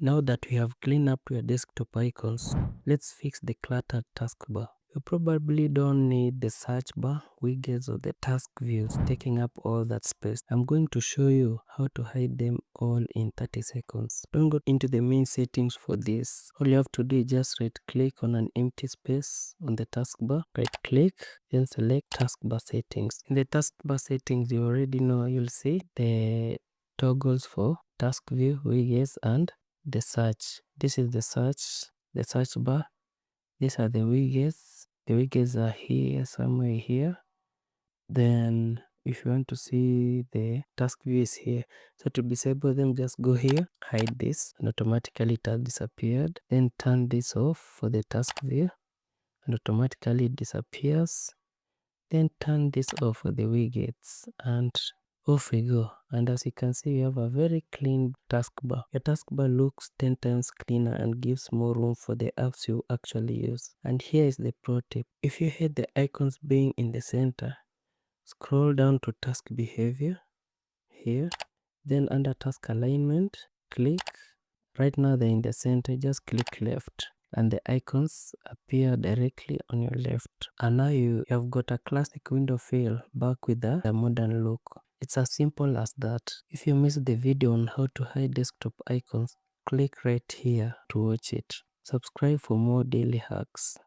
Now that we have cleaned up your desktop icons, let's fix the cluttered taskbar. You probably don't need the search bar, widgets, or the task views taking up all that space. I'm going to show you how to hide them all in 30 seconds. Don't go into the main settings for this. All you have to do is just right click on an empty space on the taskbar. Right click, then select taskbar settings. In the taskbar settings, you already know you'll see the toggles for task view, widgets, and the search. This is the search bar. These are the widgets. The widgets are here, somewhere here. Then if you want to see the task view is here. So to disable them, just go here, hide this, and automatically it has disappeared. Then turn this off for the task view, and automatically it disappears. Then turn this off for the widgets, and off we go. And as you can see, we have a very clean taskbar. Your taskbar looks 10 times cleaner and gives more room for the apps you actually use. And here is the pro tip. If you hate the icons being in the center, scroll down to task behavior here. Then under task alignment, click. Right now they're in the center, just click left and the icons appear directly on your left. And now you have got a classic window feel back with a modern look. It's as simple as that. If you missed the video on how to hide desktop icons, click right here to watch it. Subscribe for more daily hacks.